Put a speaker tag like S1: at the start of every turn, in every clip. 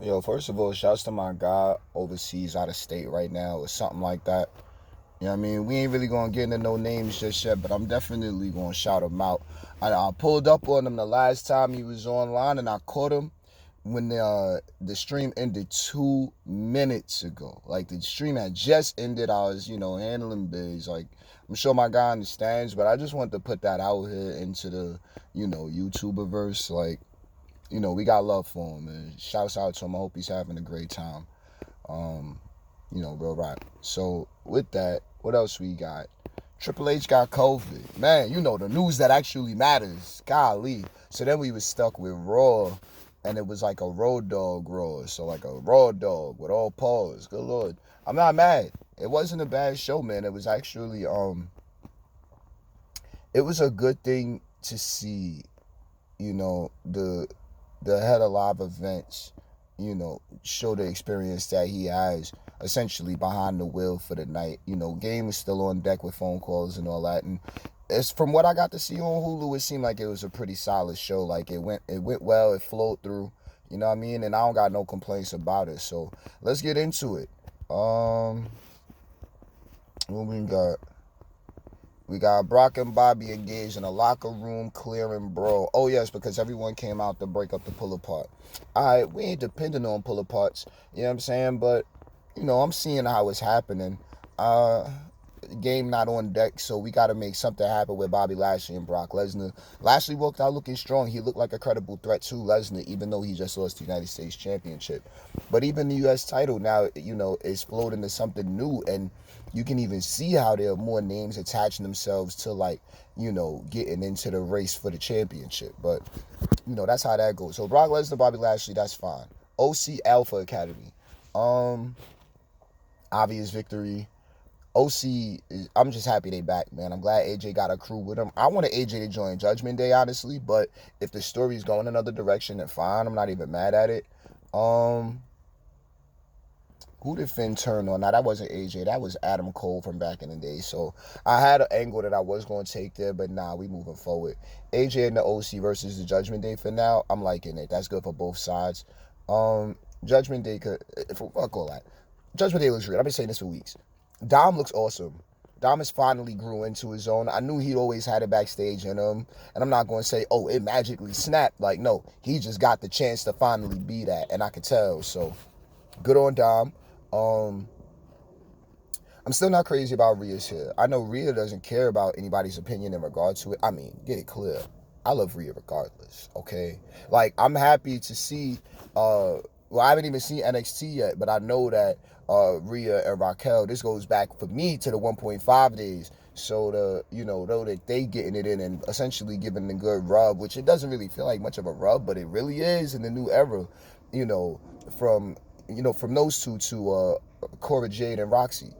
S1: Yo, first of all, shouts to my guy overseas out of state right now or something like that. You know what I mean? We ain't really gonna get into no names just yet, but I'm definitely gonna shout him out. I pulled up on him the last time he was online and I caught him when the stream ended 2 minutes ago. Like the stream had just ended. I was, handling biz. Like I'm sure my guy understands, but I just want to put that out here into the, YouTuber verse. Like, we got love for him, man. Shouts out to him. I hope he's having a great time. Um, real rap. So with that, what else we got? Triple H got COVID. Man, the news that actually matters. Golly. So then we was stuck with Raw, and it was like a Road Dog Raw. So like a Raw Dog with all pause. Good Lord. I'm not mad. It wasn't a bad show, man. It was actually it was a good thing to see, the head of live events, show the experience that he has essentially behind the wheel for the night. Game is still on deck with phone calls and all that. And it's from what I got to see on Hulu, it seemed like it was a pretty solid show. Like it went well, it flowed through. You know what I mean? And I don't got no complaints about it. So let's get into it. What we got? We got Brock and Bobby engaged in a locker room clearing brawl. Oh, yes, because everyone came out to break up the pull apart. All right, we ain't depending on pull aparts, you know what I'm saying? But, I'm seeing how it's happening. Uh, Game not on deck, so we got to make something happen with Bobby Lashley and Brock Lesnar. Lashley walked out looking strong. He looked like a credible threat to Lesnar, even though he just lost the United States Championship. But even the U.S. title now, is floating to something new, and you can even see how there are more names attaching themselves to, like, getting into the race for the championship. But, that's how that goes. So Brock Lesnar, Bobby Lashley, that's fine. OC Alpha Academy. Um, Obvious victory. OC, I'm just happy they back, man. I'm glad AJ got a crew with him. I wanted AJ to join Judgment Day, honestly, but if the story's going another direction, then fine. I'm not even mad at it. Um, who did Finn turn on? Now, that wasn't AJ. That was Adam Cole from back in the day. So I had an angle that I was going to take there, but nah, we moving forward. AJ and the OC versus the Judgment Day for now. I'm liking it. That's good for both sides. Judgment Day could, fuck all that. Judgment Day looks great. I've been saying this for weeks. Dom looks awesome. Dom has finally grew into his own. I knew he'd always had it backstage in him. And I'm not going to say, oh, it magically snapped. Like, no, he just got the chance to finally be that. And I could tell. So, good on Dom. Um, I'm still not crazy about Rhea's here. I know Rhea doesn't care about anybody's opinion in regard to it. I mean, get it clear. I love Rhea regardless, okay? Like, I'm happy to see, well, I haven't even seen NXT yet, but I know that Rhea and Raquel, this goes back for me to the 1.5 days. So, though that they getting it in and essentially giving the good rub, which it doesn't really feel like much of a rub, but it really is in the new era, you know, from from those two to Cora Jade and Roxy.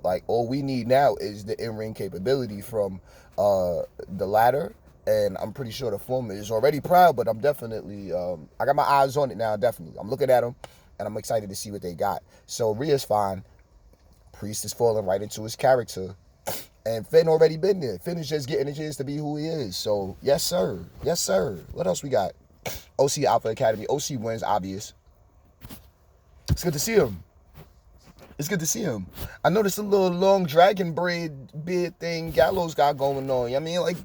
S1: Like all we need now is the in-ring capability from the latter, and I'm pretty sure the former is already proud, but I'm definitely I got my eyes on it now. Definitely, I'm looking at them, and I'm excited to see what they got. So Rhea's fine. Priest is falling right into his character. And Finn already been there. Finn is just getting a chance to be who he is. So, yes, sir. Yes, sir. What else we got? OC Alpha Academy. OC wins, obvious. It's good to see him. It's good to see him. I noticed a little long dragon braid beard thing Gallows got going on. I mean, like,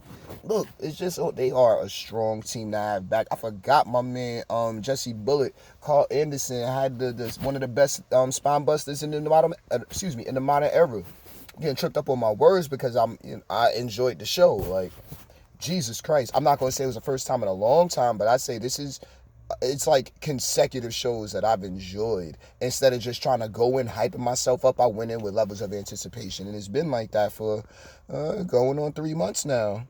S1: look, it's just they are a strong team to have back. I forgot my man Jesse Bullet, Carl Anderson had the one of the best spine busters in the modern era. Getting tripped up on my words because I enjoyed the show. Like, Jesus Christ, I'm not gonna say it was the first time in a long time, but I say it's like consecutive shows that I've enjoyed. Instead of just trying to go in hyping myself up, I went in with levels of anticipation, and it's been like that for going on 3 months now.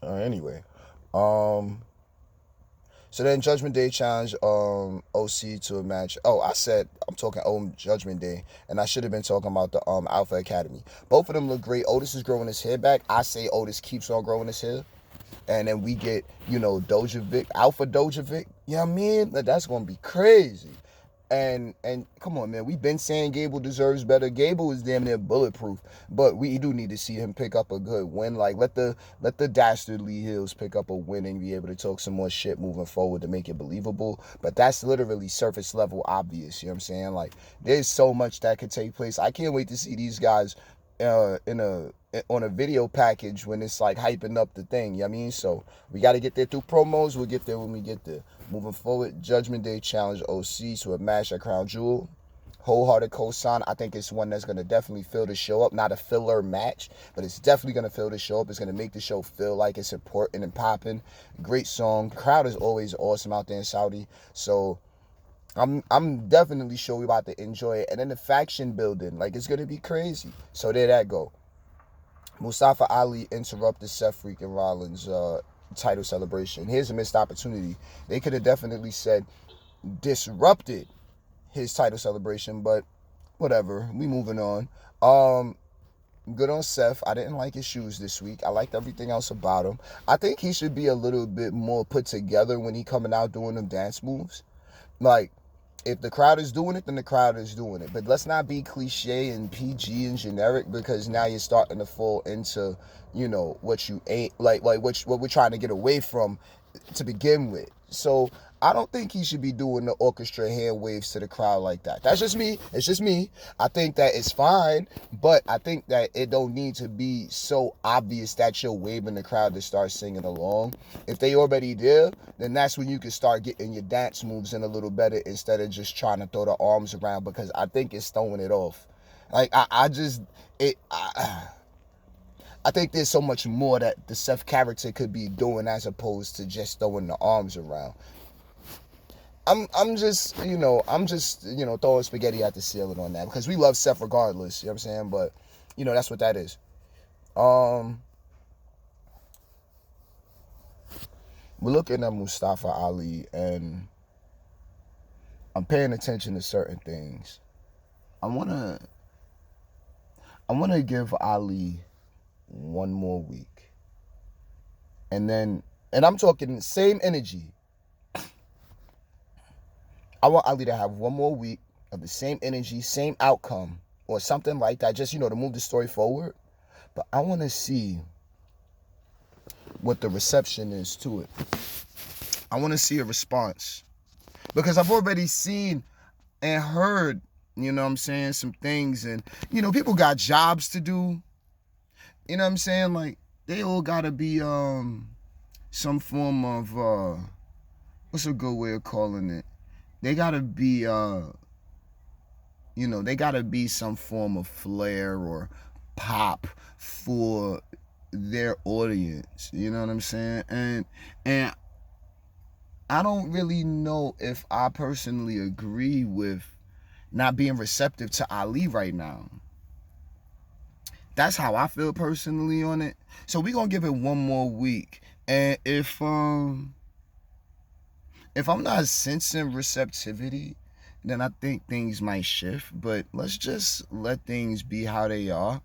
S1: Anyway, um, so then Judgment Day challenged OC to a match. Oh, I said I'm talking Judgment Day, and I should have been talking about the Alpha Academy. Both of them look great. Otis is growing his hair back. I say Otis keeps on growing his hair. And then we get, Dojovic, Alpha Dojovic. You know what I mean? That's going to be crazy. And come on, man, we've been saying Gable deserves better. Gable is damn near bulletproof, but we do need to see him pick up a good win. Like let the dastardly Hills pick up a win and be able to talk some more shit moving forward to make it believable. But that's literally surface level obvious. You know what I'm saying? Like there's so much that could take place. I can't wait to see these guys on a video package when it's like hyping up the thing. You know what I mean? So we got to get there through promos. We'll get there when we get there. Moving forward, Judgment Day challenge OC to a match at Crown Jewel. Wholehearted co-sign. I think it's one that's going to definitely fill the show up. Not a filler match, but it's definitely going to fill the show up. It's going to make the show feel like it's important and popping. Great song. Crowd is always awesome out there in Saudi. So I'm definitely sure we're about to enjoy it. And then the faction building, like it's going to be crazy. So there that go. Mustafa Ali interrupted Seth freaking Rollins' title celebration. Here's a missed opportunity. They could have definitely said disrupted his title celebration, but whatever. We moving on. Good on Seth. I didn't like his shoes this week. I liked everything else about him. I think he should be a little bit more put together when he coming out doing them dance moves. Like, if the crowd is doing it, then the crowd is doing it. But let's not be cliche and PG and generic, because now you're starting to fall into, you know, what you ain't like what we're trying to get away from to begin with. So I don't think he should be doing the orchestra hand waves to the crowd like that. That's just me. It's just me. I think that it's fine, but I think that it don't need to be so obvious that you're waving the crowd to start singing along. If they already there, then that's when you can start getting your dance moves in a little better instead of just trying to throw the arms around, because I think it's throwing it off. Like I think there's so much more that the Seth character could be doing as opposed to just throwing the arms around. I'm just throwing spaghetti at the ceiling on that, because we love Seth regardless, you know what I'm saying? But, that's what that is. We're looking at Mustafa Ali, and I'm paying attention to certain things. I wanna give Ali one more week. And I'm talking same energy. I want Ali to have one more week of the same energy, same outcome, or something like that, just, to move the story forward. But I want to see what the reception is to it. I want to see a response. Because I've already seen and heard, some things. And, people got jobs to do. You know what I'm saying? Like, they all got to be some form of, what's a good way of calling it? They gotta be, they gotta be some form of flair or pop for their audience. You know what I'm saying? And I don't really know if I personally agree with not being receptive to Ali right now. That's how I feel personally on it. So we're gonna give it one more week, and if I'm not sensing receptivity, then I think things might shift. But let's just let things be how they are.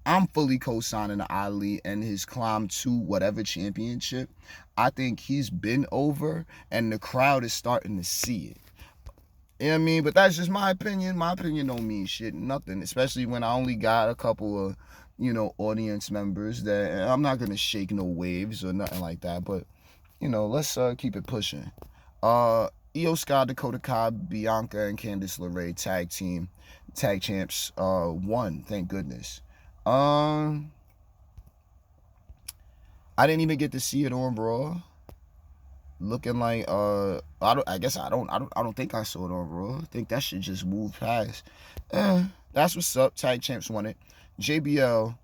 S1: I'm fully co-signing Ali and his climb to whatever championship. I think he's been over, and the crowd is starting to see it. You know what I mean? But that's just my opinion. My opinion don't mean shit, nothing. Especially when I only got a couple of, audience members that I'm not going to shake no waves or nothing like that. But, let's keep it pushing. Io Sky, Dakota Kai, Bianca, and Candice LeRae tag champs won, thank goodness. I didn't even get to see it on Raw. Looking like I don't think I saw it on Raw. I think that shit just moved past. That's what's up. Tag champs won it. JBL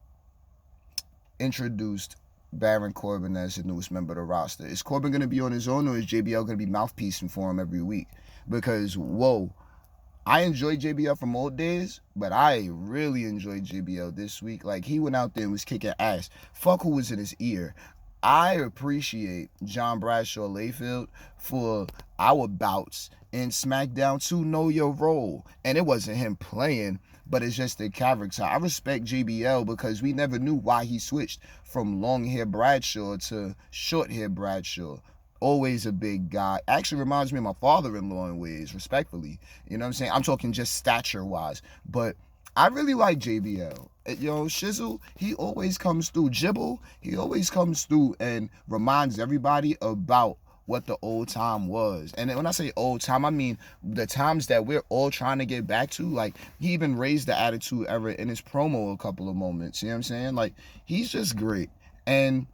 S1: introduced Baron Corbin as the newest member of the roster. Is Corbin going to be on his own, or is JBL going to be mouthpiecing for him every week? Because, I enjoyed JBL from old days, but I really enjoyed JBL this week. Like, he went out there and was kicking ass. Fuck who was in his ear. I appreciate John Bradshaw Layfield for our bouts in SmackDown to know your role. And it wasn't him playing, but it's just the character. I respect JBL because we never knew why he switched from long hair Bradshaw to short hair Bradshaw. Always a big guy. Actually reminds me of my father-in-law in ways, respectfully. You know what I'm saying? I'm talking just stature-wise. But I really like JBL. Shizzle, he always comes through. Jibble, he always comes through and reminds everybody about what the old time was. And when I say old time, I mean the times that we're all trying to get back to. Like, he even raised the attitude era in his promo a couple of moments. You know what I'm saying? Like, he's just great. And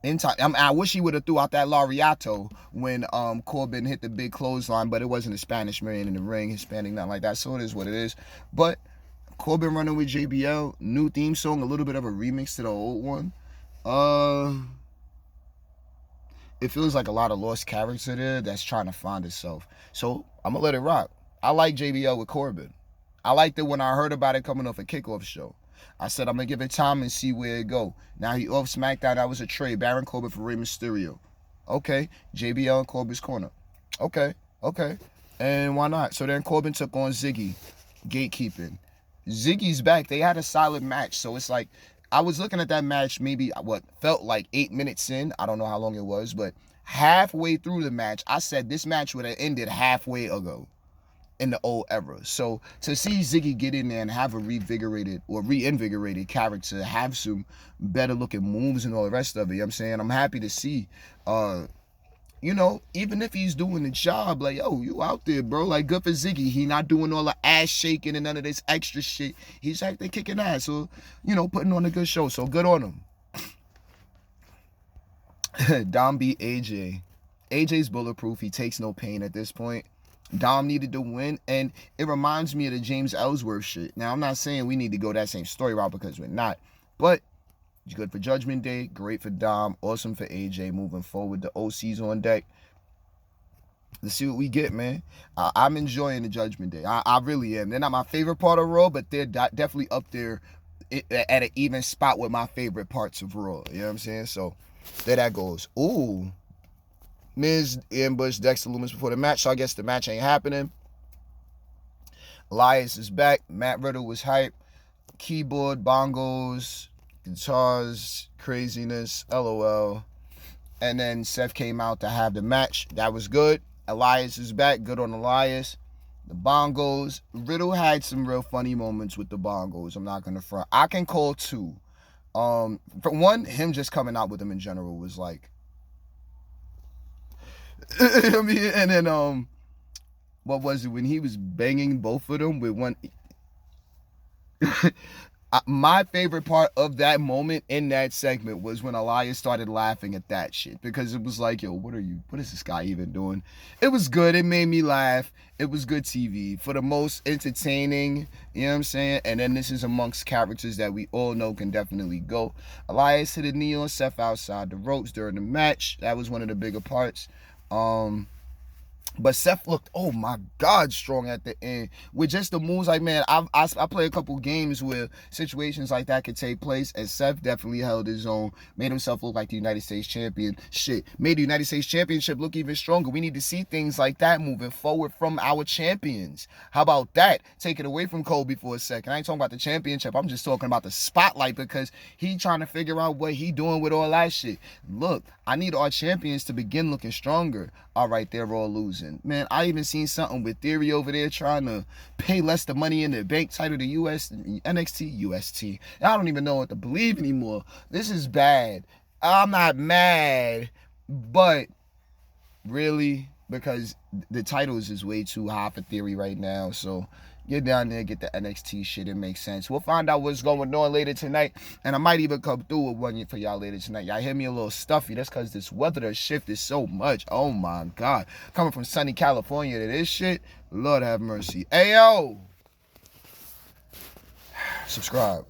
S1: in time, I wish he would have threw out that Laureato when Corbin hit the big clothesline, but it wasn't a Spanish man in the ring, Hispanic, nothing like that. So it is what it is. But Corbin running with JBL, new theme song, a little bit of a remix to the old one. It feels like a lot of lost character there that's trying to find itself. So I'm gonna let it rock. I like JBL with Corbin. I liked it when I heard about it coming off a kickoff show. I said I'm gonna give it time and see where it go. Now he off SmackDown. That was a trade. Baron Corbin for Rey Mysterio. Okay, JBL in Corbin's corner. Okay. And why not? So then Corbin took on Ziggy, gatekeeping. Ziggy's back. They had a solid match. So it's like, I was looking at that match maybe what felt like 8 minutes in. I don't know how long it was, but halfway through the match, I said this match would have ended halfway ago in the old era. So to see Ziggy get in there and have a reinvigorated character, have some better looking moves and all the rest of it, you know what I'm saying? I'm happy to see, even if he's doing the job, like, yo, you out there, bro. Like, good for Ziggy. He not doing all the ass shaking and none of this extra shit. He's like, they kicking ass. So, putting on a good show. So good on him. Dom beat AJ. AJ's bulletproof. He takes no pain at this point. Dom needed to win, and it reminds me of the James Ellsworth shit. Now, I'm not saying we need to go that same story route because we're not, but it's good for Judgment Day, great for Dom, awesome for AJ moving forward. The OC's on deck. Let's see what we get, man. I'm enjoying the Judgment Day. I really am. They're not my favorite part of Raw, but they're definitely up there at an even spot with my favorite parts of Raw. You know what I'm saying? So, there that goes. Ooh. Miz ambushed Dexter Lumis before the match, so I guess the match ain't happening. Elias is back. Matt Riddle was hype. Keyboard, bongos, guitars, craziness, LOL. And then Seth came out to have the match. That was good. Elias is back. Good on Elias. The bongos. Riddle had some real funny moments with the bongos. I'm not going to front. I can call two. For one, him just coming out with them in general was like, I mean, and then what was it when he was banging both of them with one? My favorite part of that moment in that segment was when Elias started laughing at that shit, because it was like, yo, what is this guy even doing? It was good. It made me laugh. It was good TV. For the most entertaining, you know what I'm saying? And then this is amongst characters that we all know can definitely go. Elias hit a knee on Seth outside the ropes during the match. That was one of the bigger parts. But Seth looked, oh my God, strong at the end with just the moves. Like, man, I play a couple games where situations like that could take place, and Seth definitely held his own, made himself look like the United States champion. Shit, made the United States Championship look even stronger. We need to see things like that moving forward from our champions. How about that? Take it away from Kobe for a second. I ain't talking about the championship. I'm just talking about the spotlight, because he trying to figure out what he doing with all that shit. Look, I need our champions to begin looking stronger. All right, they're all losing. Man, I even seen something with Theory over there trying to pay less the money in the bank title to NXT, UST. I don't even know what to believe anymore. This is bad. I'm not mad, but really, because the titles is way too high for Theory right now. So get down there, get the NXT shit. It makes sense. We'll find out what's going on later tonight, and I might even come through with one for y'all later tonight. Y'all hear me a little stuffy. That's because this weather has shifted so much. Oh my God. Coming from sunny California to this shit, Lord have mercy. Ayo! Subscribe.